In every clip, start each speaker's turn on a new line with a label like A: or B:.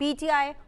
A: PTI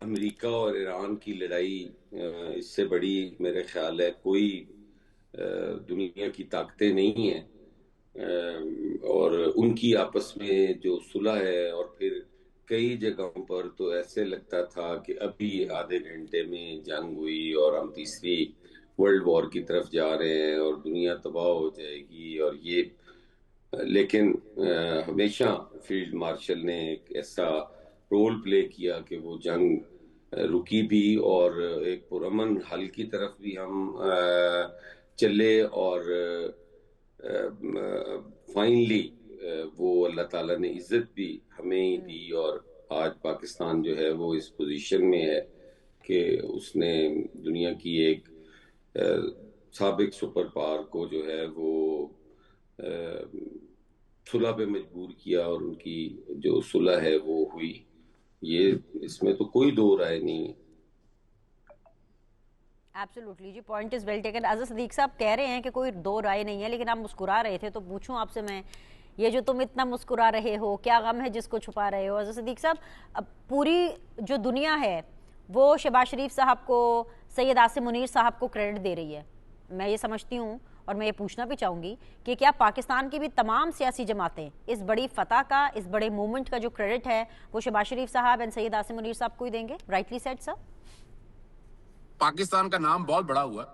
B: امریکہ اور ایران کی لڑائی اس سے بڑی میرے خیال ہے کوئی دنیا کی طاقتیں نہیں ہیں، اور ان کی آپس میں جو صلح ہے، اور پھر کئی جگہوں پر تو ایسے لگتا تھا کہ ابھی آدھے گھنٹے میں جنگ ہوئی اور ہم تیسری ورلڈ وار کی طرف جا رہے ہیں اور دنیا تباہ ہو جائے گی اور یہ، لیکن ہمیشہ فیلڈ مارشل نے ایک ایسا رول پلے کیا کہ وہ جنگ رکی بھی اور ایک پرامن حل کی طرف بھی ہم چلے، اور فائنلی وہ اللہ تعالیٰ نے عزت بھی ہمیں ہی دی، اور آج پاکستان جو ہے وہ اس پوزیشن میں ہے کہ اس نے دنیا کی ایک سابق سپر پاور کو جو ہے وہ صلح پہ مجبور کیا، اور ان کی جو صلح ہے وہ ہوئی، یہ اس میں تو کوئی دو رائے نہیں ہے۔
A: ایبسولوٹلی جی، point is well taken. Azhar Siddiq صاحب کہہ رہے ہیں کہ کوئی دو رائے نہیں ہے، لیکن آپ مسکرا رہے تھے تو پوچھوں آپ سے میں، یہ جو تم اتنا مسکرا رہے ہو کیا غم ہے جس کو چھپا رہے ہو؟ اظہر صدیق صاحب، اب پوری جو دنیا ہے وہ شہباز شریف صاحب کو، سید عاصم منیر صاحب کو کریڈٹ دے رہی ہے، میں یہ سمجھتی ہوں اور میں یہ پوچھنا بھی چاہوں گی کہ کیا پاکستان کی بھی تمام سیاسی جماعتیں اس بڑی فتح کا، اس بڑے موومنٹ کا جو کریڈٹ ہے وہ شہباز شریف صاحب اینڈ سید عاصم منیر صاحب کو ہی دیں گے؟ رائٹلی سیڈ سر۔
C: پاکستان کا نام بہت بڑا ہوا،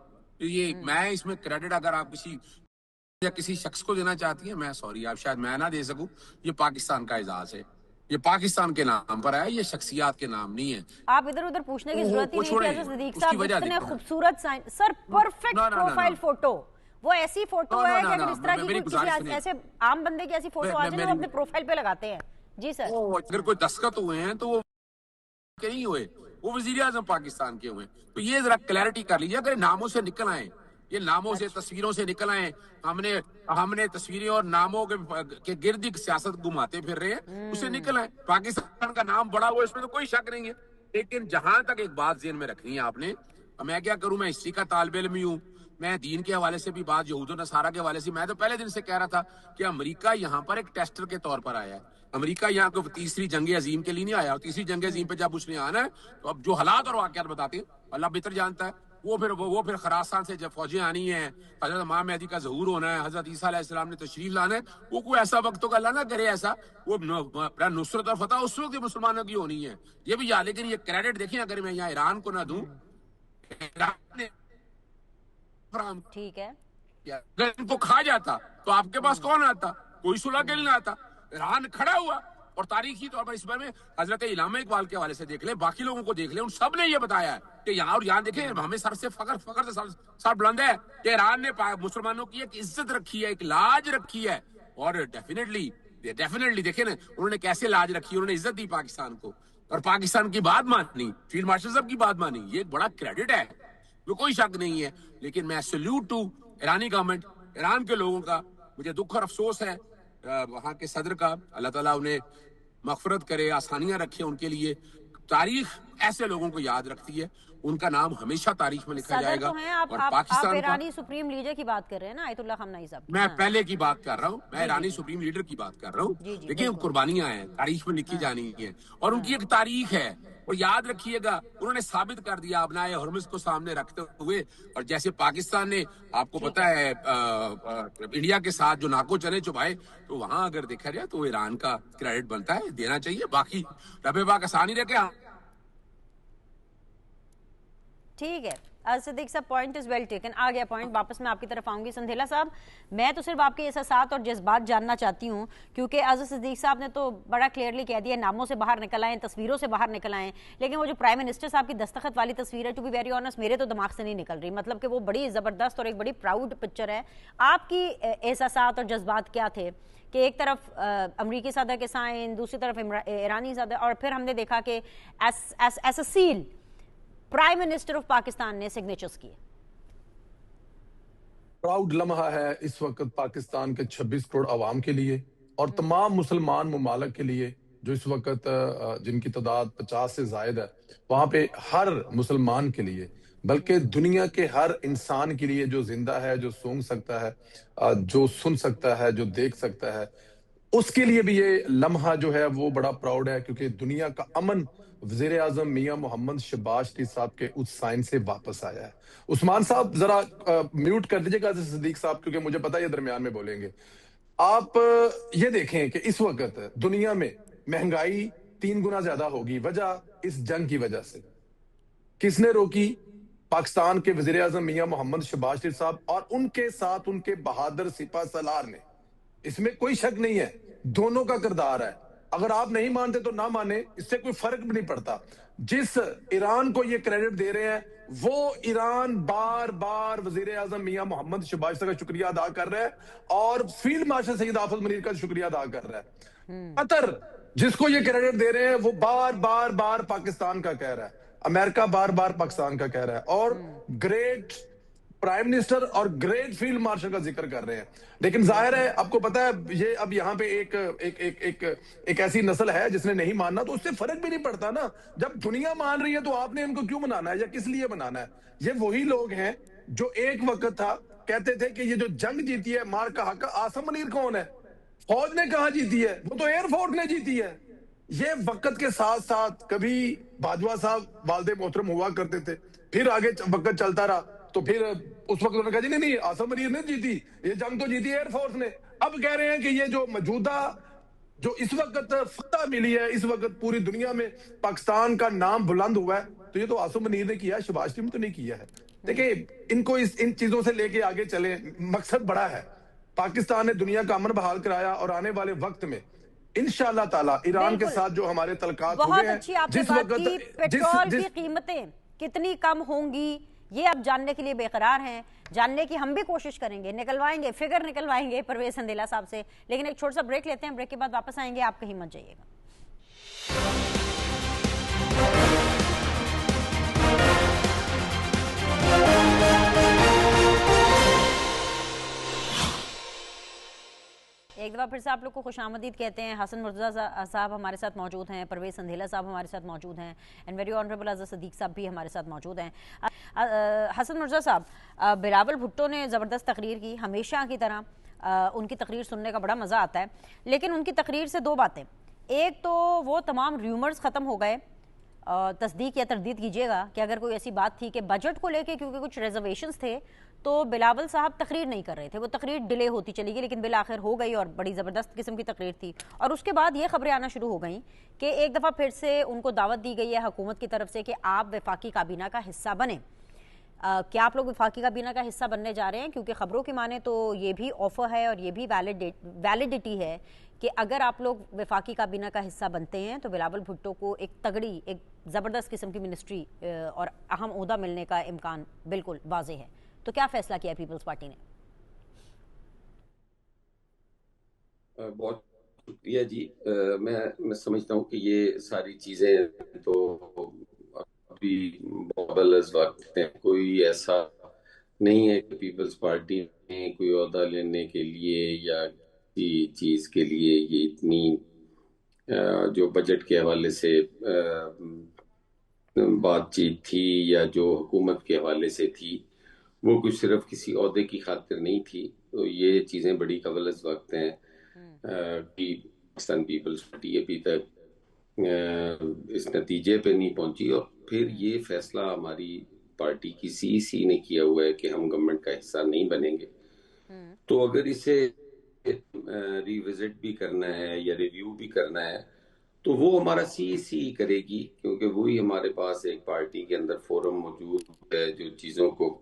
C: یہ میں اس میں کریڈٹ اگر آپ کسی یا کسی شخص کو دینا چاہتی ہیں، میں سوری، آپ شاید میں نہ دے سکوں، یہ پاکستان کا اعزاز ہے، یہ پاکستان کے نام پر ہے، یہ شخصیات کے نام نہیں ہے۔
A: آپ ادھر ادھر پوچھنے کی ضرورت ہی نہیں تھی اظہر صدیق
C: اس کی
A: صاحب،
C: وجہ
A: اتنے
C: دیکھیں
A: خوبصورت سائن سر، پرفیکٹ پروفائل فوٹو، وہ ایسی فوٹو ہے کہ اگر اس طرح کی کسی ایسے عام بندے کی ایسی فوٹو آ جائے وہ اپنے پروفائل پہ لگاتے ہیں۔ جی سر،
C: اگر کوئی دستخط ہوئے ہیں تو وہ نہیں ہوئے، وہ وزیر اعظم پاکستان کے ہوئے، تو یہ ذرا کلیئرٹی کر لیجیے، اگر ناموں سے نکل آئے، یہ ناموں سے تصویروں سے نکل آئے، ہم نے تصویریں اور ناموں کے گرد سیاست گھماتے پھر رہے ہیں، اسے نکل آئے، پاکستان کا نام بڑا ہوا، اس میں تو کوئی شک نہیں ہے، لیکن جہاں تک ایک بات ذہن میں رکھنی ہے آپ نے، میں کیا کروں، میں ہسٹری کا طالب علم ہی ہوں، میں دین کے حوالے سے بھی بات، یہود و نصارہ کے حوالے سے، میں تو پہلے دن سے کہہ رہا تھا کہ امریکہ یہاں پر ایک ٹیسٹر کے طور پر آیا ہے، امریکہ یہاں کو تیسری جنگ عظیم کے لیے نہیں آیا، اور تیسری جنگ عظیم پہ جب اس نے آنا ہے تو اب جو حالات اور واقعات بتاتے ہیں اللہ بہتر جانتا ہے، وہ پھر خراسان سے جب فوجیں آنی ہیں، حضرت امام مہدی کا ظہور ہونا ہے، حضرت عیسیٰ علیہ السلام نے تشریف لانا ہے، وہ کوئی ایسا وقت تو اللہ نہ کرے ایسا، وہ نصرت اور فتح اس وقت مسلمانوں کی ہونی ہے، یہ بھی یاد، لیکن یہ کریڈٹ دیکھیں اگر میں یہاں ایران کو نہ دوں، ایران نے
A: ٹھیک ہے،
C: اگر ان کو کھا جاتا تو آپ کے پاس کون آتا؟ کوئی صلح کے لیے نہ آتا، ایران کھڑا ہوا، اور تاریخی طور پر اس بارے میں حضرت علامہ اقبال کے حوالے سے دیکھ لیں، باقی لوگوں کو دیکھ لیں، ان سب نے یہ بتایا ہے کہ یہاں، اور یہاں دیکھیں ہمیں سر سے فخر سے سر بلند ہے کہ ایران نے مسلمانوں کی ایک عزت رکھی ہے، ایک لاج رکھی ہے، اور ڈیفینیٹلی دیکھیں نا انہوں نے کیسے لاج رکھی، انہوں نے عزت دی پاکستان کو، اور پاکستان کی بات مانی، فیلڈ مارشل صاحب کی بات مانی، یہ ایک بڑا کریڈٹ ہے، وہ کوئی شک نہیں ہے، لیکن میں سیلیوٹ ٹو ایرانی گورنمنٹ، ایران کے لوگوں کا، مجھے دکھ اور افسوس ہے وہاں کے صدر کا، اللہ تعالیٰ انہیں مغفرت کرے، آسانیاں رکھے ان کے لیے، تاریخ ایسے لوگوں کو یاد رکھتی ہے، ان کا نام ہمیشہ تاریخ میں لکھا جائے
A: صدر
C: گا،
A: تو ہیں
C: اور
A: آپ
C: پاکستان کا،
A: ایرانی سپریم لیڈر کی بات کر رہے ہیں نا، آیت اللہ خامنہئی صاحب،
C: میں پہلے کی بات کر رہا ہوں، میں ایرانی سپریم لیڈر کی بات کر رہا ہوں،
A: جی جی
C: لیکن قربانیاں ہیں، تاریخ میں لکھی جانی ہیں، اور ان کی ایک تاریخ ہے، اور یاد رکھیے گا انہوں نے ثابت کر دیا ابنائے ہرمز کو سامنے رکھتے ہوئے، اور جیسے پاکستان نے آپ کو پتا ہے انڈیا کے ساتھ جو ناکو چنے چبھائے، تو وہاں اگر دیکھا جائے تو ایران کا کریڈٹ بنتا ہے، دینا چاہیے، باقی رب پاک آسانی رکھے۔
A: ٹھیک ہے صدیق صاحب، پوائنٹ از ویل ٹیکن، آ گیا پوائنٹ، واپس میں آپ کی طرف آؤں گی۔ سندھیلا صاحب، میں تو صرف آپ کے احساسات اور جذبات جاننا چاہتی ہوں، کیونکہ اظہر صدیق صاحب نے تو بڑا کلیئرلی کہہ دیا، ناموں سے باہر نکل آئیں، تصویروں سے باہر نکل آئیں، لیکن وہ جو پرائم منسٹر صاحب کی دستخط والی تصویر ہے، ٹو بی ویری آنیسٹ میرے تو دماغ سے نہیں نکل رہی، مطلب کہ وہ بڑی زبردست اور ایک بڑی پراؤڈ پکچر ہے۔ آپ کی احساسات اور جذبات کیا تھے کہ ایک طرف امریکی صدر کے سائن، دوسری طرف ایرانی صدر، اور پھر ہم نے دیکھا کہ ایس اے سیل پرائم منسٹر آف پاکستان نے سگنیچرز کیے؟
D: پراؤڈ لمحہ ہے اس وقت پاکستان کے 26 کروڑ عوام کے لیے اور تمام مسلمان ممالک کے لیے، جو اس وقت جن کی تعداد 50 سے زائد ہے، وہاں پہ ہر مسلمان کے لیے، بلکہ دنیا کے ہر انسان کے لیے جو زندہ ہے، جو سونگ سکتا ہے، جو سن سکتا ہے، جو دیکھ سکتا ہے، اس کے لیے بھی یہ لمحہ جو ہے وہ بڑا پراؤڈ ہے، کیونکہ دنیا کا امن وزیر اعظم میاں محمد شہباز شریف صاحب کے اس سائن سے واپس آیا ہے۔ عثمان صاحب ذرا میوٹ کر دیجیے گا صدیق صاحب، کیونکہ مجھے پتا ہے یہ درمیان میں بولیں گے۔ آپ یہ دیکھیں کہ اس وقت دنیا میں مہنگائی 3 گنا زیادہ ہوگی، وجہ اس جنگ کی وجہ سے۔ کس نے روکی؟ پاکستان کے وزیر اعظم میاں محمد شہباز شریف صاحب اور ان کے ساتھ ان کے بہادر سپہ سالار نے۔ اس میں کوئی شک نہیں ہے، دونوں کا کردار ہے۔ اگر آپ نہیں مانتے تو نہ مانے، اس سے کوئی فرق بھی نہیں پڑتا۔ جس ایران کو یہ کریڈٹ دے رہے ہیں وہ ایران بار بار وزیر اعظم میاں محمد شہباز شریف کا شکریہ ادا کر رہا ہے اور فیلڈ مارشل سید آفت منیر کا شکریہ ادا کر رہا ہے۔ قطر جس کو یہ کریڈٹ دے رہے ہیں وہ بار بار بار پاکستان کا کہہ رہا ہے، امریکہ بار بار پاکستان کا کہہ رہا ہے، اور گریٹ پرائم منسٹر اور گریٹ فیلڈ مارشل کا ذکر کر رہے ہیں۔ لیکن ظاہر ہے آپ کو پتا ہے یہ اب یہاں پہ ایک ایسی نسل ہے جس نے نہیں ماننا، تو اس سے فرق بھی نہیں پڑتا نا۔ جب دنیا مان رہی ہے تو آپ نے ان کو کیوں منانا ہے یا کس لیے منانا ہے؟ یہ وہی لوگ ہیں جو ایک وقت تھا کہتے تھے کہ یہ جو جنگ جیتی ہے مار کا حق، آصم منیر کون ہے؟ فوج نے کہاں جیتی ہے؟ وہ تو ایئر فورس نے جیتی ہے۔ یہ وقت کے ساتھ ساتھ کبھی باجوہ صاحب والد محترم ہوا کرتے تھے، پھر آگے وقت چلتا رہا تو پھر اس وقت انہوں نے کہا جی نہیں آصم منیر نے جیتی، یہ جنگ تو جیتی ایئر فورس نے۔ اب کہہ رہے ہیں کہ یہ جو موجودہ جو اس وقت فتح ملی ہے، اس وقت پوری دنیا میں پاکستان کا نام بلند ہوا ہے، تو یہ تو آصم منیر نے کیا ہے، شہباز شریف نے تو نہیں کیا ہے۔ دیکھیں ان کو ان چیزوں سے لے کے آگے چلیں، مقصد بڑا ہے۔ پاکستان نے دنیا کا امن بحال کرایا اور آنے والے وقت میں انشاءاللہ تعالیٰ ایران کے ساتھ جو ہمارے تعلقات ہوئے
A: بہت
D: ہیں،
A: اچھی آپ نے بات کی، پیٹرول کی قیمتیں کتنی کم ہوں گی یہ اب جاننے کے لیے بے قرار ہیں، جاننے کی ہم بھی کوشش کریں گے، نکلوائیں گے، فگر نکلوائیں گے پرویز سندیلا صاحب سے۔ لیکن ایک چھوٹا سا بریک لیتے ہیں، بریک کے بعد واپس آئیں گے، آپ کہیں مت جائیے گا۔ ایک دفعہ پھر سے آپ لوگ کو خوش آمدید کہتے ہیں۔ حسن مرتضیٰ صاحب ہمارے ساتھ موجود ہیں، پرویز سندیلا صاحب ہمارے ساتھ موجود ہیں، اینڈ ویری آنریبل اعظم صدیق صاحب بھی ہمارے ساتھ موجود ہیں۔ حسن مرتضیٰ صاحب، بلاول بھٹو نے زبردست تقریر کی، ہمیشہ کی طرح ان کی تقریر سننے کا بڑا مزہ آتا ہے، لیکن ان کی تقریر سے 2 باتیں۔ ایک تو وہ تمام ریومرز ختم ہو گئے، تصدیق یا تردید کیجیے گا کہ اگر کوئی ایسی بات تھی کہ بجٹ کو لے کے کیونکہ کچھ ریزرویشنز تھے تو بلاول صاحب تقریر نہیں کر رہے تھے، وہ تقریر ڈیلے ہوتی چلی گئی، لیکن بالآخر ہو گئی اور بڑی زبردست قسم کی تقریر تھی۔ اور اس کے بعد یہ خبریں آنا شروع ہو گئیں کہ ایک دفعہ پھر سے ان کو دعوت دی گئی ہے حکومت کی طرف سے کہ آپ وفاقی کابینہ کا حصہ بنیں۔ کیا آپ لوگ وفاقی کابینہ کا حصہ بننے جا رہے ہیں؟ کیونکہ خبروں کی مانیں تو یہ بھی آفر ہے اور یہ بھی ویلیڈیٹی ہے کہ اگر آپ لوگ وفاقی کابینہ کا حصہ بنتے ہیں تو بلاول بھٹو کو ایک تگڑی، ایک زبردست قسم کی منسٹری اور اہم عہدہ ملنے کا امکان بالکل واضح ہے۔ تو کیا فیصلہ کیا پیپلز پارٹی نے؟
B: بہت شکریہ جی۔ میں سمجھتا ہوں کہ یہ ساری چیزیں تو ابھی بابل از وقت ہیں، کوئی ایسا نہیں ہے کہ پیپلز پارٹی میں کوئی عہدہ لینے کے لیے یا کسی چیز کے لیے یہ اتنی جو بجٹ کے حوالے سے بات چیت تھی یا جو حکومت کے حوالے سے تھی وہ کچھ صرف کسی عہدے کی خاطر نہیں تھی۔ تو یہ چیزیں بڑی قبل از وقت ہیں کہ پاکستان پیپلز پارٹی ابھی تک اس نتیجے پہ نہیں پہنچی، اور پھر یہ فیصلہ ہماری پارٹی کی سی نے کیا ہوا ہے کہ ہم گورنمنٹ کا حصہ نہیں بنیں گے۔ تو اگر اسے ریوزٹ بھی کرنا ہے یا ریویو بھی کرنا ہے تو وہ ہمارا سی کرے گی، کیونکہ وہی ہمارے پاس ایک پارٹی کے اندر فورم موجود ہے جو چیزوں کو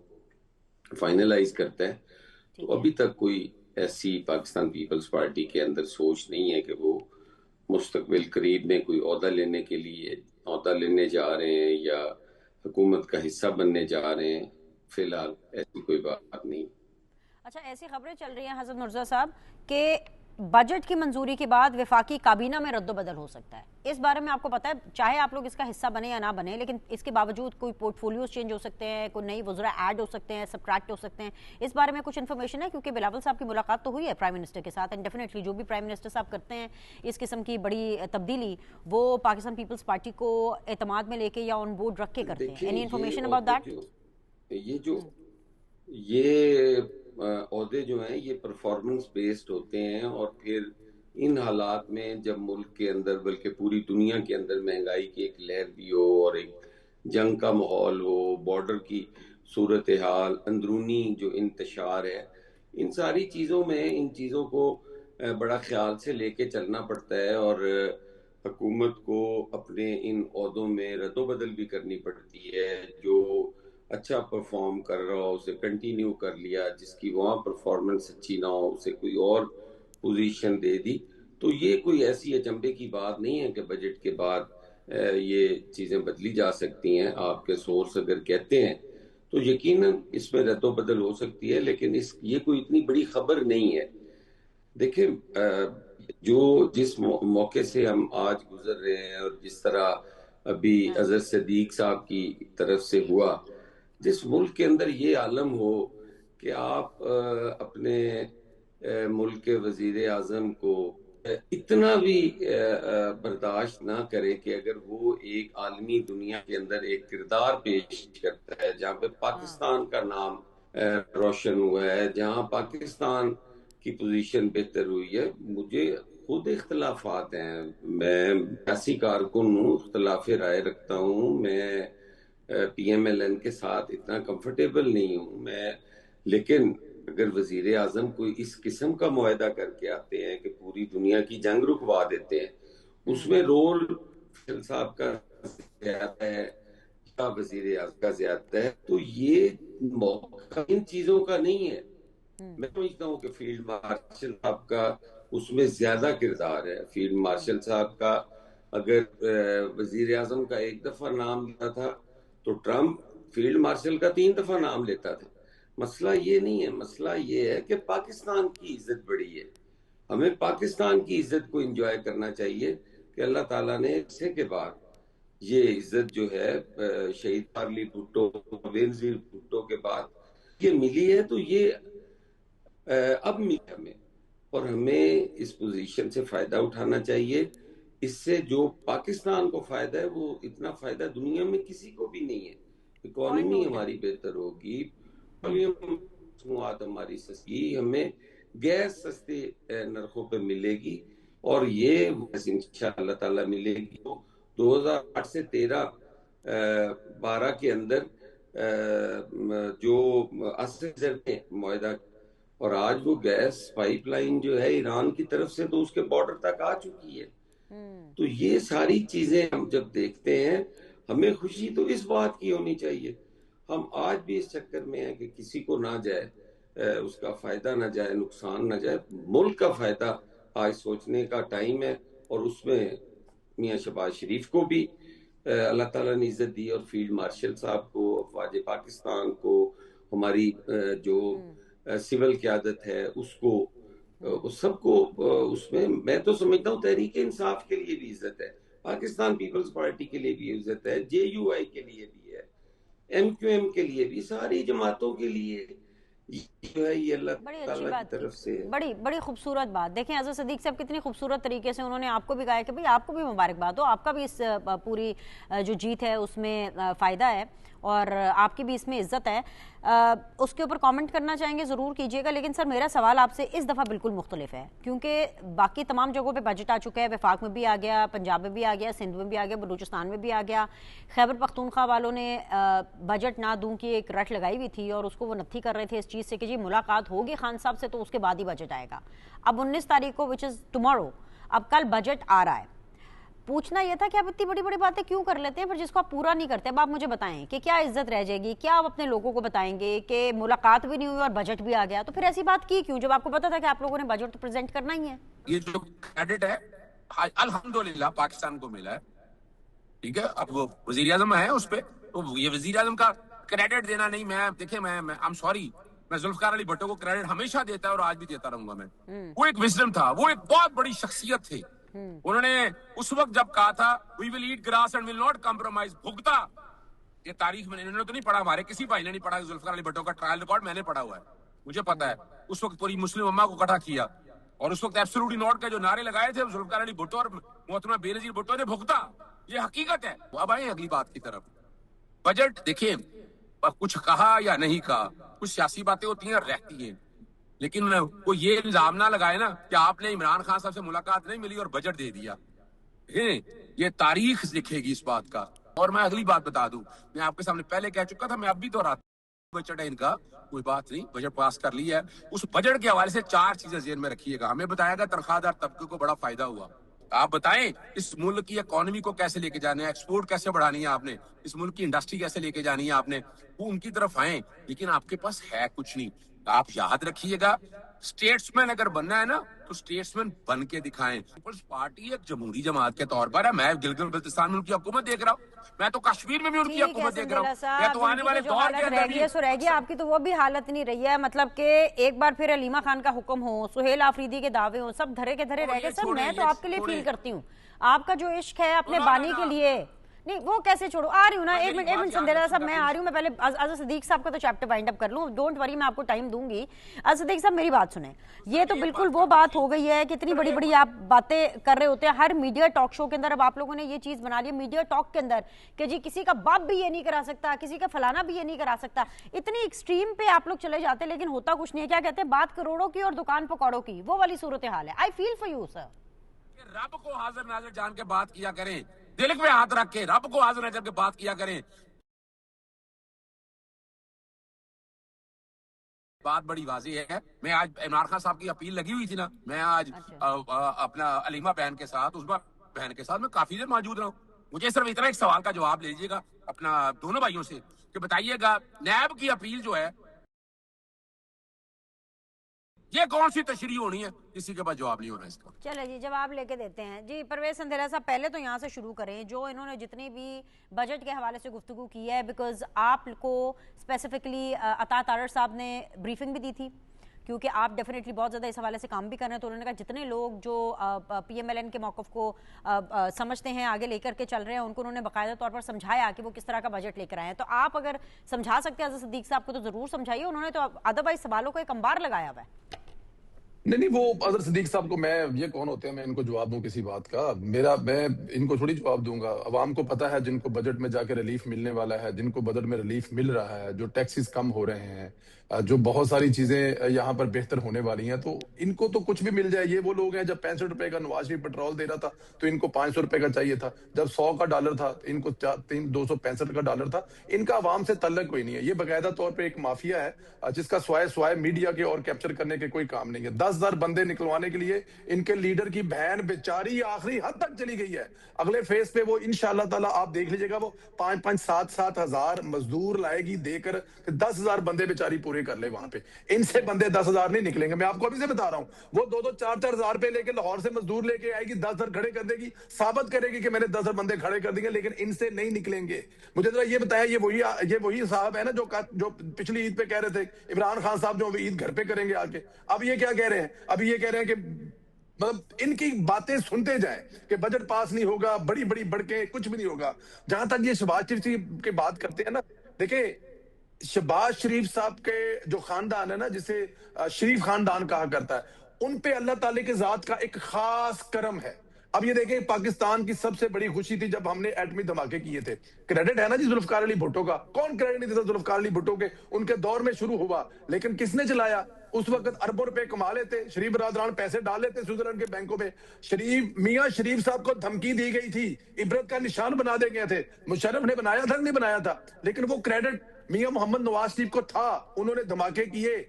B: فائنلائز کرتا ہے۔ تو ابھی تک کوئی ایسی پاکستان پیپلز پارٹی کے اندر سوچ نہیں ہے کہ وہ مستقبل قریب میں کوئی عہدہ لینے کے لیے عہدہ لینے جا رہے ہیں یا حکومت کا حصہ بننے جا رہے ہیں۔ فی الحال ایسی کوئی بات نہیں۔
A: اچھا، ایسی خبریں چل رہی ہیں حسن مرزا صاحب کہ بجٹ کی منظوری کے بعد وفاقی کابینہ میں رد و بدل ہو سکتا ہے۔ اس بارے میں آپ کو پتا ہے، چاہے آپ لوگ اس کا حصہ بنے یا نہ بنے، لیکن اس کے باوجود کوئی پورٹ فولیوز چینج ہو سکتے ہیں، کوئی نئی وزراء ایڈ ہو سکتے ہیں، سبٹریکٹ ہو سکتے ہیں۔ اس بارے میں کچھ انفارمیشن ہے؟ کیونکہ بلاول صاحب کی ملاقات تو ہوئی ہے پرائم منسٹر کے ساتھ، اینڈ ڈیفینیٹلی جو بھی پرائم منسٹر صاحب کرتے ہیں اس قسم کی بڑی تبدیلی وہ پاکستان پیپلز پارٹی کو اعتماد میں لے کے یا آن بورڈ رکھ کے کرتے ہیں۔ Any information about that?
B: یہ عہدے جو ہیں یہ پرفارمنس بیسڈ ہوتے ہیں، اور پھر ان حالات میں جب ملک کے اندر بلکہ پوری دنیا کے اندر مہنگائی کی ایک لہر بھی ہو اور ایک جنگ کا ماحول ہو، بارڈر کی صورتحال، اندرونی جو انتشار ہے، ان ساری چیزوں میں ان چیزوں کو بڑا خیال سے لے کے چلنا پڑتا ہے، اور حکومت کو اپنے ان عہدوں میں رد و بدل بھی کرنی پڑتی ہے۔ جو اچھا پرفارم کر رہا ہو اسے کنٹینیو کر لیا، جس کی وہاں پرفارمنس اچھی نہ ہو اسے کوئی اور پوزیشن دے دی۔ تو یہ کوئی ایسی اچنبے کی بات نہیں ہے کہ بجٹ کے بعد یہ چیزیں بدلی جا سکتی ہیں۔ آپ کے سورس اگر کہتے ہیں تو یقیناً اس میں رد و بدل ہو سکتی ہے، لیکن یہ کوئی اتنی بڑی خبر نہیں ہے۔ دیکھیں جس موقع سے ہم آج گزر رہے ہیں، اور جس طرح ابھی اظہر صدیق صاحب کی طرف سے ہوا، جس ملک کے اندر یہ عالم ہو کہ آپ اپنے ملک کے وزیر اعظم کو اتنا بھی برداشت نہ کریں کہ اگر وہ ایک عالمی دنیا کے اندر ایک کردار پیش کرتا ہے جہاں پہ پاکستان کا نام روشن ہوا ہے، جہاں پاکستان کی پوزیشن بہتر ہوئی ہے۔ مجھے خود اختلافات ہیں، میں سیاسی کارکن ہوں، اختلاف رائے رکھتا ہوں، میں پی ایم ایل این کے ساتھ اتنا کمفرٹیبل نہیں ہوں میں، لیکن اگر وزیر اعظم کوئی اس قسم کا معاہدہ کر کے آتے ہیں کہ پوری دنیا کی جنگ رکوا دیتے ہیں، اس میں رول فیصل صاحب کا زیادہ ہے یا وزیر اعظم کا زیادہ ہے، تو یہ موقع ان چیزوں کا نہیں ہے۔ میں سمجھتا ہوں کہ فیلڈ مارشل صاحب کا اس میں زیادہ کردار ہے۔ فیلڈ مارشل صاحب کا اگر وزیر اعظم کا ایک دفعہ نام لیتا تھا تو ٹرمپ فیلڈ مارشل کا 3 دفعہ نام لیتا تھا۔ مسئلہ یہ نہیں ہے، مسئلہ یہ ہے کہ پاکستان کی عزت بڑی ہے، ہمیں پاکستان کی عزت کو انجوائے کرنا چاہیے کہ اللہ تعالیٰ نے عرصے کے بعد یہ عزت جو ہے شہید چارلی بھٹو، بینظیر بھٹو کے بعد یہ ملی ہے، تو یہ اب ملی ہمیں، اور ہمیں اس پوزیشن سے فائدہ اٹھانا چاہیے۔ اس سے جو پاکستان کو فائدہ ہے وہ اتنا فائدہ دنیا میں کسی کو بھی نہیں ہے۔ اکانومی ہماری بہتر ہوگی، ہماری سستی، ہمیں گیس سستے نرخوں پہ ملے گی، اور یہ انشاء اللہ تعالیٰ ملے گی۔ 2008 سے 13-12 کے اندر جو 80 نے معاہدہ، اور آج وہ گیس پائپ لائن جو ہے ایران کی طرف سے تو اس کے بارڈر تک آ چکی ہے۔ تو یہ ساری چیزیں ہم جب دیکھتے ہیں، ہمیں خوشی تو اس بات کی ہونی چاہیے۔ ہم آج بھی اس چکر میں ہیں کہ کسی کو نہ جائے، اس کا فائدہ نہ جائے، نقصان نہ جائے۔ ملک کا فائدہ آج سوچنے کا ٹائم ہے، اور اس میں میاں شہباز شریف کو بھی اللہ تعالیٰ نے عزت دی، اور فیلڈ مارشل صاحب کو، افواج پاکستان کو، ہماری جو سول قیادت ہے اس کو، سب کو اس میں تو سمجھتا ہوں تحریک انصاف کے لیے بھی عزت ہے، پاکستان پیپلز پارٹی کے لیے بھی عزت ہے، جے یو آئی کے لیے بھی ہے، ایم کیو ایم کے لیے بھی، ساری جماعتوں کے لیے جو ہے یہ اللہ تعالیٰ کی طرف سے
A: بڑی خوبصورت بات۔ دیکھیں اظہر صدیق صاحب کتنی خوبصورت طریقے سے انہوں نے آپ کو بھی کہا کہ بھئی آپ کو بھی مبارکباد ہو، آپ کا بھی اس پوری جو جیت ہے اس میں فائدہ ہے، اور آپ کی بھی اس میں عزت ہے۔ اس کے اوپر کامنٹ کرنا چاہیں گے ضرور کیجیے گا، لیکن سر میرا سوال آپ سے اس دفعہ بالکل مختلف ہے، کیونکہ باقی تمام جگہوں پہ بجٹ آ چکا ہے، وفاق میں بھی آ گیا، پنجاب میں بھی آ گیا، سندھ میں بھی آ گیا، بلوچستان میں بھی آ گیا۔ خیبر پختونخوا والوں نے بجٹ نہ دوں کی ایک رٹ لگائی ہوئی تھی، اور اس کو وہ نتھی کر رہے تھے اس چیز سے کہ جی ملاقات ہوگی خان صاحب سے تو اس کے بعد ہی بجٹ آئے گا۔ اب 19 تاریخ کو وچ از ٹمارو، اب کل بجٹ آ رہا ہے۔ پوچھنا یہ تھا کہ آپ اتنی بڑی بڑی باتیں کیوں کر لیتے ہیں پھر جس کو آپ پورا نہیں کرتے؟ اب آپ مجھے بتائیں کہ کیا عزت رہ جائے گی؟ کیا آپ اپنے لوگوں کو بتائیں گے کہ ملاقات بھی نہیں ہوئی اور بجٹ بھی آ گیا؟ تو پھر ایسی بات کی کیوں جب آپ کو پتا تھا کہ آپ لوگوں نے بجٹ تو پریزنٹ کرنا ہی ہے؟
C: یہ جو کریڈٹ ہے الحمدللہ پاکستان کو ملا ہے، ٹھیک ہے۔ اب وہ وزیر اعظم ہے اس پہ، تو یہ وزیر اعظم کا کریڈٹ دینا نہیں، میں دیکھیں میں I'm sorry، میں ذوالفقار علی بھٹو کو کریڈٹ ہمیشہ دیتا ہے اور آج بھی دیتا رہوں گا میں۔ وہ ایک وزڈم تھا، وہ ایک بہت بڑی شخصیت تھی۔ انہوں نے اس وقت جب کہا تھا we will eat grass and will not compromise، بھگتا، یہ تاریخ میں انہوں نے تو نہیں پڑھا، ہمارے کسی بھائی نے نہیں پڑھا ذوالفقار علی بھٹو کا ٹرائل ریکارڈ، میں نے پڑھا ہوا ہے، مجھے پتا ہے۔ اس وقت پوری مسلم امہ کو اکٹھا کیا، اور اس وقت ایبسولوٹلی ناٹ کے جو نعرے لگائے تھے ذوالفقار علی بھٹو اور محترمہ بینظیر بھٹو نے بھگتا، یہ حقیقت ہے۔ اب آئیں اگلی بات کی طرف۔ بجٹ دیکھیں، کچھ کہا یا نہیں کہا، کچھ سیاسی باتیں ہوتی ہیں اور رہتی ہیں، لیکن وہ یہ الزام نہ لگائے نا کہ آپ نے عمران خان صاحب سے ملاقات نہیں ملی اور بجٹ دے دیا. یہ تاریخ لکھے گی اس بات کا. اور میں اگلی بات بتا دوں, میں آپ کے سامنے پہلے کہہ چکا تھا, میں اب بھی دوہراتا ہوں, بجٹ ہے ان کا, کوئی بات نہیں, بجٹ پاس کر لیا ہے. اس بجٹ کے حوالے سے 4 چیزیں ذہن میں رکھیے گا. ہمیں بتایا گا تنخواہ دار طبقے کو بڑا فائدہ ہوا. آپ بتائیں اس ملک کی اکانومی کو کیسے لے کے جانا ہے, ایکسپورٹ کیسے بڑھانی ہے آپ نے, اس ملک کی انڈسٹری کیسے لے کے جانی ہے آپ نے. وہ ان کی طرف آئیں, لیکن آپ کے پاس ہے کچھ نہیں. آپ یاد رکھیے گا, اسٹیٹس مین اگر بننا ہے نا تو اسٹیٹس مین بن کے دکھائیں. پیپلز پارٹی ایک جمہوری جماعت کے طور پر ہے. میں گلگت بلتستان میں ان کی حکومت دیکھ رہا ہوں, میں تو کشمیر میں بھی ان کی حکومت دیکھ رہا ہوں. میں تو آنے والے دور کے اندر
A: رہ گیا آپ کی تو وہ بھی حالت نہیں رہی ہے. مطلب کہ ایک بار پھر علیمہ خان کا حکم ہو, سہیل آفریدی کے دعوے ہوں, سب دھرے کے دھرے رہ گئے. سر میں تو آپ کے لیے فیل کرتی ہوں, آپ کا جو عشق ہے اپنے بانی کے لیے, نہیں وہ کیسے چھوڑو. آ رہی ہوں نا, ایک منٹ سندھیلا صاحب, میں آ رہی ہوں. میں پہلے اظہر صدیق صاحب کا تو چیپٹر وائنڈ اپ کر لوں, ڈونٹ وری, میں آپ کو ٹائم دوں گی. اظہر صدیق صاحب میری بات سنیں, یہ تو بالکل وہ بات ہو گئی ہے کہ اتنی بڑی بڑی آپ باتیں کر رہے ہوتے ہیں ہر میڈیا ٹاک شو کے اندر. اب آپ لوگوں نے یہ چیز بنا لی میڈیا ٹاک کے اندر کہ جی کسی کا باپ بھی یہ نہیں کرا سکتا, کسی کا فلانا بھی یہ نہیں کرا سکتا. اتنی ایکسٹریم پہ آپ لوگ چلے جاتے لیکن ہوتا کچھ نہیں ہے. کیا کہتے ہیں, بات کروڑوں کی اور دکان پکوڑوں کی, وہ والی صورتحال ہے. آئی فیل فار یو سر.
C: رب کو حاضر ناظر جان کے بات کیا کریں, دل پہ ہاتھ رکھ کے رب کو حاضر ناظر کے بات کیا کریں. بات بڑی واضح ہے. میں آج عمران خان صاحب کی اپیل لگی ہوئی تھی نا, میں آج اپنا علیمہ بہن کے ساتھ, عظمیٰ بہن کے ساتھ میں کافی دیر موجود رہا ہوں. مجھے صرف اتنا ایک سوال کا جواب لیجیے گا اپنا دونوں بھائیوں سے کہ بتائیے گا, نیب کی اپیل جو ہے یہ کون سی تشریح ہونی ہے, کسی کے پاس جواب نہیں ہونا اس کا.
A: چلے جی جواب لے کے دیتے ہیں. جی پرویز سندھیلا صاحب, پہلے تو یہاں سے شروع کریں, جو انہوں نے جتنی بھی بجٹ کے حوالے سے گفتگو کی ہے, بیکاز آپ کو اسپیسیفکلی عطا تارڑ صاحب نے بریفنگ بھی دی تھی, کیونکہ آپ ڈیفینیٹلی بہت زیادہ اس حوالے سے کام بھی کر رہے ہیں. تو انہوں نے کہا جتنے لوگ جو پی ایم ایل این کے موقف کو سمجھتے ہیں, آگے لے کر کے چل رہے ہیں, ان کو انہوں نے باقاعدہ طور پر سمجھایا کہ وہ کس طرح کا بجٹ لے کر آئے ہیں. تو آپ اگر سمجھا سکتے ہیں اظہر صدیق صاحب کو تو ضرور سمجھائیے. انہوں نے تو ادروائز سوالوں کو ایک انبار لگایا ہوا ہے.
D: نہیں, وہ اظہر صدیق صاحب کو میں, یہ کون ہوتے ہیں میں ان کو جواب دوں کسی بات کا. میں ان کو تھوڑی جواب دوں گا. عوام کو پتا ہے جن کو بجٹ میں جا کے ریلیف ملنے والا ہے, جن کو بجٹ میں ریلیف مل رہا ہے, جو ٹیکسز کم ہو رہے ہیں, جو بہت ساری چیزیں یہاں پر بہتر ہونے والی ہیں, تو ان کو تو کچھ بھی مل جائے. یہ وہ لوگ ہیں جب 65 روپے کا نواز شریف پیٹرول دے رہا تھا تو ان کو 500 روپے کا چاہیے تھا. جب 100 کا ڈالر تھا ان کو 265 کا ڈالر تھا. ان کا عوام سے تعلق کوئی نہیں ہے. یہ باقاعدہ طور پہ ایک مافیا ہے جس کا سوائے میڈیا کے اور کیپچر کرنے کے کوئی کام نہیں ہے. 10,000 بندے نکلوانے کے لیے ان کے لیڈر کی بہن بیچاری آخری حد تک چلی گئی ہے. اگلے فیز پہ وہ انشاءاللہ تعالیٰ آپ دیکھ لیجئے گا, وہ 5,000 7,000 ہزار مزدور لائے گی دے کر, 10,000 بندے بیچاری پورے کر لے وہاں پہ. ان سے بندے 10,000 نہیں نکلیں گے. میں آپ کو ابھی سے بتا رہا ہوں, وہ 2-2 4-4 ہزار پہ لے کے لاہور سے مزدور لے کے آئے گی, 10 کھڑے کر دے گی, ثابت کرے گی کہ میں نے 10 بندے کھڑے کر دیں گے, لیکن ان سے نہیں نکلیں گے. مجھے ذرا یہ بتایا, یہ وہی صاحب ہے نا جو پچھلی عید پہ کہہ رہے تھے عمران خان صاحب جو عید گھر پہ کریں گے آ کے. اب یہ کیا کہہ رہے ہیں, ابھی یہ کہہ رہے ہیں کہ مطلب ان کی باتیں سنتے جائیں کہ بجٹ پاس نہیں ہوگا, بڑی بڑکیں, کچھ بھی نہیں ہوگا. جہاں تک یہ شہباز شریف کی بات کرتے ہیں نا, دیکھیں شہباز شریف صاحب کے جو خاندان ہے نا, جسے شریف خاندان کہا کرتا ہے, ان پہ اللہ تعالی کے ذات کا ایک خاص کرم ہے. اب یہ دیکھیں, پاکستان کی سب سے بڑی خوشی تھی جب ہم نے ایٹمی دھماکے کیے تھے. کریڈٹ ہے نا جی ذوالفقار علی بھٹو کا, کون کریڈٹ نہیں دیتا ذوالفقار علی بھٹو کے, ان کے دور میں شروع ہوا. لیکن کس نے چلایا؟ اس وقت اربوں روپے کما لیتے شریف برادران, پیسے ڈال لیتے سوئٹزرلینڈ کے بینکوں میں. میاں شریف صاحب کو دھمکی دی گئی تھی, عبرت کا نشان بنا دے گئے تھے. مشرف نے بنایا تھا نہیں بنایا تھا, لیکن وہ کریڈٹ میاں محمد نواز شریف کو تھا. انہوں نے دھماکے کیے,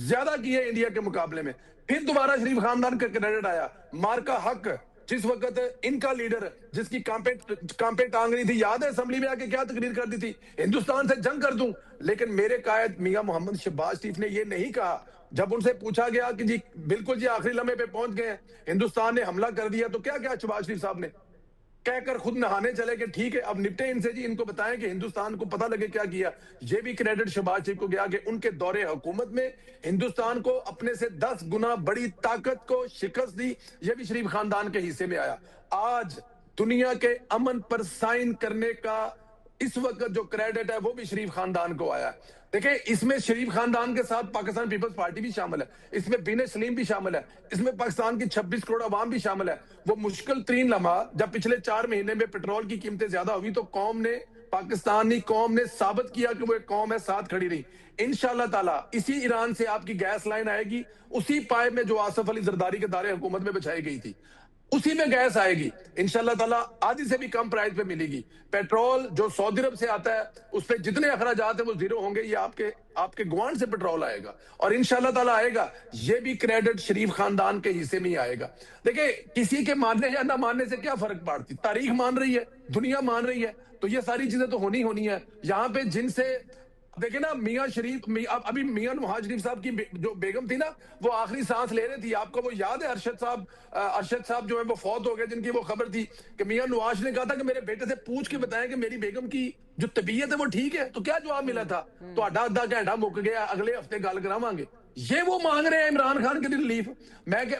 D: زیادہ کیے انڈیا کے مقابلے میں. پھر دوبارہ شریف خاندان کا کریڈٹ آیا. مارکا حق جس وقت ان کا لیڈر جس کی کانپیں ٹانگ رہی تھی, یاد ہے اسمبلی میں آ کے کیا تقریر کر دی تھی, ہندوستان سے جنگ کر دوں. لیکن میرے قائد میاں محمد شہباز شریف نے یہ نہیں کہا. جب ان سے پوچھا گیا کہ جی بالکل جی آخری لمحے پہ پہنچ گئے, ہندوستان نے حملہ کر دیا, تو کیا شہباز شریف صاحب نے کہہ کر خود نہانے چلے کہ ٹھیک ہے اب نپٹے ان سے جی, ان کو بتائیں کہ ہندوستان کو پتہ لگے کیا کیا. یہ بھی کریڈٹ شہباز شریف کو گیا کہ ان کے دور حکومت میں ہندوستان کو اپنے سے 10 گنا بڑی طاقت کو شکست دی. یہ بھی شریف خاندان کے حصے میں آیا. آج دنیا کے امن پر سائن کرنے کا اس وقت جو کریڈٹ ہے وہ بھی شریف خاندان کو آیا. دیکھیں اس میں شریف خاندان کے ساتھ پاکستان پیپلز پارٹی بھی شامل ہے, اس میں بین سلیم بھی شامل ہے, اس میں پاکستان کی 26 کروڑ عوام بھی شامل ہے. وہ مشکل ترین لمحہ جب پچھلے 4 مہینے میں پیٹرول کی قیمتیں زیادہ ہوئی تو قوم نے پاکستانی قوم نے ثابت کیا کہ وہ ایک قوم ہے، ساتھ کھڑی رہی. انشاءاللہ تعالیٰ اسی ایران سے آپ کی گیس لائن آئے گی، اسی پائپ میں جو آصف علی زرداری کے دار حکومت میں بچھائی گئی تھی اسی میں گیس آئے گی انشاءاللہ تعالیٰ، آدھی سے بھی کم پرائز پہ ملے گی. پیٹرول جو سعودی عرب سے آتا ہے اس پہ جتنے اخراجات ہیں وہ زیرو ہوں گے، یہ آپ کے گوانڈ سے پیٹرول آئے گا اور انشاءاللہ تعالیٰ آئے گا. یہ بھی کریڈٹ شریف خاندان کے حصے میں ہی آئے گا. دیکھیں کسی کے ماننے یا نہ ماننے سے کیا فرق پڑتی، تاریخ مان رہی ہے، دنیا مان رہی ہے، تو یہ ساری چیزیں تو ہونی ہے. یہاں پہ جن سے دیکھیں نا میاں شریف، ابھی میاں نواز شریف صاحب کی جو بیگم تھی نا وہ آخری سانس لے رہی تھی، آپ کو وہ یاد ہے؟ ارشد صاحب جو ہے وہ فوت ہو گئے، جن کی وہ خبر تھی کہ میاں نواز نے کہا تھا کہ میرے بیٹے سے پوچھ کے بتائیں کہ میری بیگم کی جو طبیعت ہے وہ ٹھیک ہے. تو کیا جواب ملا تھا؟ تو آدھا گھنٹہ مک گیا، اگلے ہفتے گل کراواں گے. یہ وہ مانگ رہے ہیں عمران خان کے لیے ریلیف.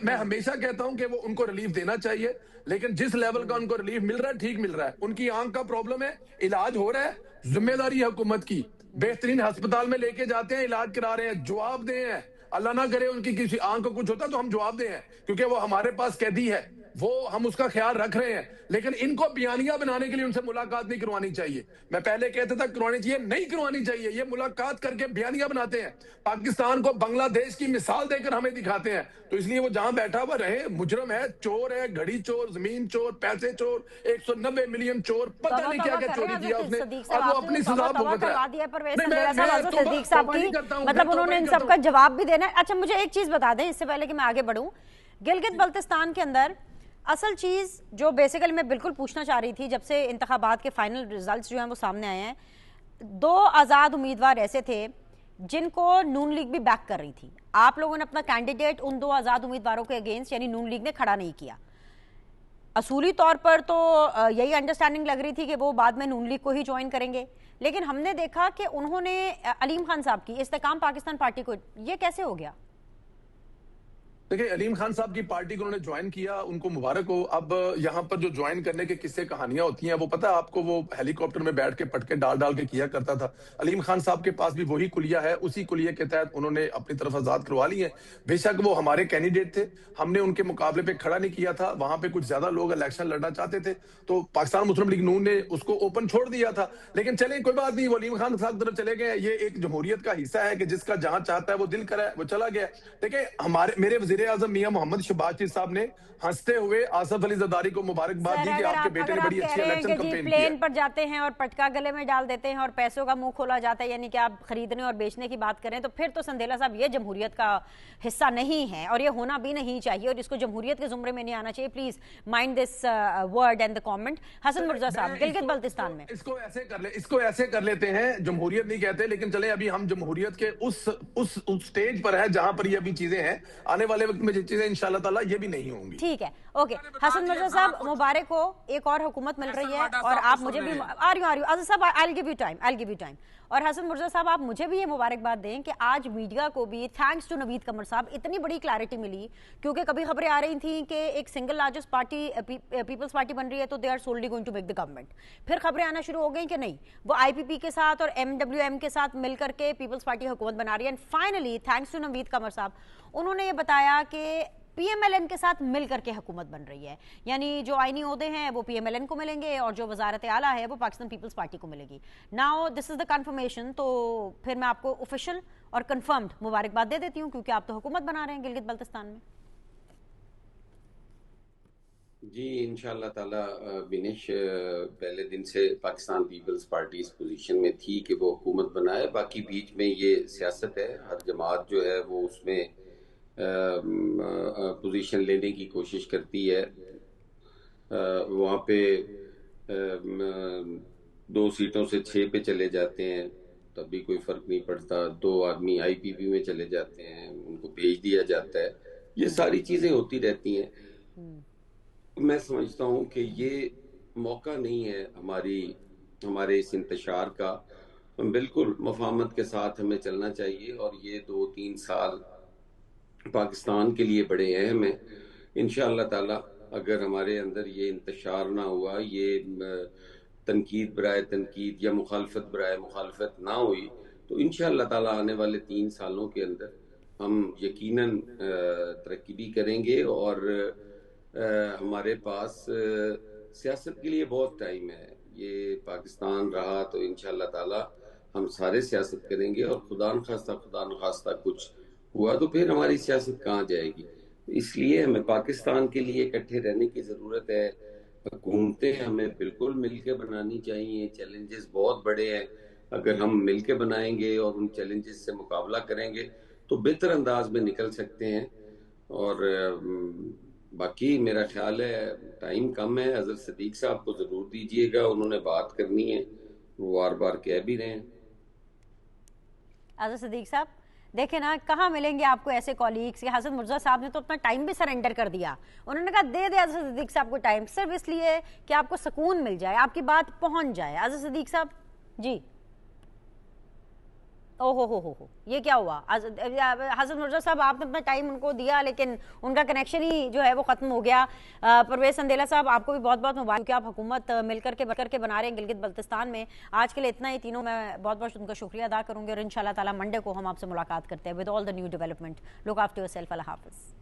D: میں ہمیشہ کہتا ہوں کہ وہ ان کو ریلیف دینا چاہیے، لیکن جس لیول کا ان کو ریلیف مل رہا ہے ٹھیک مل رہا ہے. ان کی آنکھ کا پرابلم ہے، علاج ہو رہا ہے، ذمہ داری حکومت کی. بہترین ہسپتال میں لے کے جاتے ہیں، علاج کرا رہے ہیں، جواب دے ہیں. اللہ نہ کرے ان کی کسی آنکھ کو کچھ ہوتا تو ہم جواب دیں ہیں، کیونکہ وہ ہمارے پاس قیدی ہے، وہ ہم اس کا خیال رکھ رہے ہیں. لیکن ان کو بیانیہ بنانے کے لیے ان سے ملاقات نہیں کروانی چاہیے. میں پہلے کہتا تھا کروانی چاہیے، نہیں کروانی چاہیے. یہ ملاقات کر کے بیانیہ بناتے ہیں، پاکستان کو بنگلہ دیش کی مثال دے کر ہمیں دکھاتے ہیں. تو اس لیے وہ جہاں بیٹھا ہوا رہے، مجرم ہے، چور ہے، گھڑی چور، زمین چور، پیسے چور، 190 ملین چور، پتہ نہیں کیا کیا چوری کیا اس نے، اور وہ اپنی سزا بھگت رہا ہے.
A: مطلب انہوں نے ان سب کا جواب بھی دینا ہے. اچھا مجھے ایک چیز بتا دیں اس سے پہلے کہ میں آگے بڑھوں، گلگت بلتستان کے اندر اصل چیز جو بیسیکلی میں بالکل پوچھنا چاہ رہی تھی، جب سے انتخابات کے فائنل ریزلٹس جو ہیں وہ سامنے آئے ہیں، 2 آزاد امیدوار ایسے تھے جن کو نون لیگ بھی بیک کر رہی تھی. آپ لوگوں نے اپنا کینڈیڈیٹ ان 2 آزاد امیدواروں کے اگینسٹ یعنی نون لیگ نے کھڑا نہیں کیا. اصولی طور پر تو یہی انڈرسٹینڈنگ لگ رہی تھی کہ وہ بعد میں نون لیگ کو ہی جوائن کریں گے، لیکن ہم نے دیکھا کہ انہوں نے علیم خان صاحب کی استحکام پاکستان پارٹی کو، یہ کیسے ہو گیا؟
D: دیکھیں علیم خان صاحب کی پارٹی کو انہوں نے جوائن کیا، ان کو مبارک ہو. اب یہاں پر جو جوائن کرنے کے قصے کہانیاں ہوتی ہیں وہ پتہ ہے آپ کو، وہ ہیلی کاپٹر میں بیٹھ کے پٹکے ڈال کے کیا کرتا تھا. علیم خان صاحب کے پاس بھی وہی کلیہ ہے، اسی کلیہ کے تحت انہوں نے اپنی طرف آزاد کروا لی ہیں. بے شک وہ ہمارے کینڈیڈیٹ تھے، ہم نے ان کے مقابلے پہ کھڑا نہیں کیا تھا. وہاں پہ کچھ زیادہ لوگ الیکشن لڑنا چاہتے تھے تو پاکستان مسلم لیگ نون نے اس کو اوپن چھوڑ دیا تھا. لیکن چلیں کوئی بات نہیں، وہ علیم خان صاحب کی طرف چلے گئے. یہ ایک جمہوریت کا حصہ ہے کہ جس کا جہاں چاہتا ہے وہ دل کرے وہ چلا گیا. دیکھیں میرے وزیر اعظم میاں محمد شہباز شریف صاحب نے ہنستے ہوئے آصف علی زرداری کو مبارکباد دی کہ آپ کے بیٹے نے بڑی اچھی الیکشن کمپین کی.
A: پلین پر جاتے ہیں اور پٹکا گلے میں ڈال دیتے ہیں اور پیسوں کا منہ کھولا جاتا ہے، یعنی کہ آپ خریدنے اور بیچنے کی بات کریں تو پھر تو سندیلا صاحب یہ جمہوریت کا حصہ نہیں ہے اور یہ ہونا بھی نہیں چاہیے اور اس کو جمہوریت کے زمرے میں نہیں آنا چاہیے. Please mind this word and the comment. Hasan Mirza صاحب گلگت بلتستان میں
D: اس کو ایسے کر لیتے ہیں، جمہوریت نہیں کہتے، لیکن چلیں ابھی ہم جمہوریت کے اس سٹیج پر ہے جہاں پر یہ ابھی چیزیں ہیں. آنے والے وقت میں یہ چیزیں انشاءاللہ تعالیٰ یہ بھی نہیں ہوں گی.
A: ٹھیک ہے، اوکے. حسن مرزا صاحب مبارک ہو، ایک اور حکومت مل رہی ہے اور آپ مجھے بھی آ رہی ہوں عزیز صاحب I'll give you time. اور حسن مرزا صاحب آپ مجھے بھی یہ مبارکباد دیں کہ آج میڈیا کو بھی تھینکس ٹو نوید قمر صاحب اتنی بڑی کلیئرٹی ملی، کیونکہ کبھی خبریں آ رہی تھیں کہ ایک single largest party Peoples Party بن رہی ہے تو they are solely going to make the government. پھر خبریں آنا شروع ہو گئیں کہ نہیں، وہ IPP کے ساتھ اور MWM کے ساتھ مل کر کے پیپلز پارٹی حکومت بنا رہی ہے. اینڈ فائنلی تھینکس ٹو نوید قمر صاحب انہوں نے یہ بتایا کہ PMLN کے ساتھ مل کر کے حکومت بن رہی ہے، یعنی جو آئینی عہدے ہیں وہ PMLN کو ملیں گے اور جو وزارت اعلیٰ ہے وہ پاکستان پیپلز پارٹی کو ملے گی. Now this is the confirmation. تو پھر میں آپ کو آفیشیل اور کنفرمڈ مبارکباد دے دیتی ہوں کیونکہ آپ تو حکومت بنا رہے ہیں گلگت بلتستان میں.
B: جی انشاءاللہ تعالیٰ بنش پہلے دن سے پاکستان پیپلز پارٹی اس پوزیشن میں تھی کہ وہ حکومت بنائے. باقی بیچ میں یہ سیاست ہے، ہر جماعت جو ہے وہ اس میں پوزیشن لینے کی کوشش کرتی ہے. وہاں پہ 2 سیٹوں سے 6 پہ چلے جاتے ہیں تب بھی کوئی فرق نہیں پڑتا. 2 آدمی IPP میں چلے جاتے ہیں، ان کو بھیج دیا جاتا ہے. یہ ساری چیزیں ہوتی رہتی ہیں. میں سمجھتا ہوں کہ یہ موقع نہیں ہے ہمارے اس انتشار کا. بالکل مفاہمت کے ساتھ ہمیں چلنا چاہیے اور یہ 2-3 سال پاکستان کے لیے بڑے اہم ہیں. انشاءاللہ تعالیٰ اگر ہمارے اندر یہ انتشار نہ ہوا، یہ تنقید برائے تنقید یا مخالفت برائے مخالفت نہ ہوئی، تو انشاءاللہ تعالیٰ آنے والے 3 سالوں کے اندر ہم یقیناً ترقی بھی کریں گے اور ہمارے پاس سیاست کے لیے بہت ٹائم ہے. یہ پاکستان رہا تو انشاءاللہ تعالی ہم سارے سیاست کریں گے، اور خدا نخواستہ کچھ ہوا تو پھر ہماری سیاست کہاں جائے گی. اس لیے ہمیں پاکستان کے لیے اکٹھے رہنے کی ضرورت ہے. حکومتیں ہمیں بالکل مل کے بنانی چاہیے. چیلنجز بہت بڑے ہیں، اگر ہم مل کے بنائیں گے اور ان چیلنجز سے مقابلہ کریں گے تو بہتر انداز میں نکل سکتے ہیں. اور باقی میرا خیال ہے ٹائم کم ہے، حضرت صدیق صاحب کو ضرور دیجیے گا، انہوں نے بات کرنی ہے، وہ بار بار کہہ بھی رہے ہیں.
A: حضرت صدیق صاحب دیکھیں نا، کہاں ملیں گے آپ کو ایسے کولیگس. حضرت مرزا صاحب نے تو اپنا ٹائم بھی سرنڈر کر دیا. انہوں نے کہا دے دے حضرت صدیق صاحب کو ٹائم، صرف اس لیے کہ آپ کو سکون مل جائے، آپ کی بات پہنچ جائے. حضرت صدیق صاحب جی، او ہو یہ کیا ہوا؟ حضرت مرزا صاحب آپ نے اپنا ٹائم ان کو دیا لیکن ان کا کنیکشن ہی جو ہے وہ ختم ہو گیا. پرویز سندیلا صاحب آپ کو بھی بہت بہت مبارک کہ آپ حکومت مل کر کے بنا رہے ہیں گلگت بلتستان میں. آج کے لیے اتنا ہی. تینوں میں بہت بہت ان کا شکریہ ادا کروں گی، اور انشاءاللہ تعالی منڈے کو ہم آپ سے ملاقات کرتے ہیں with all the new development. Look after your self. اللہ حافظ.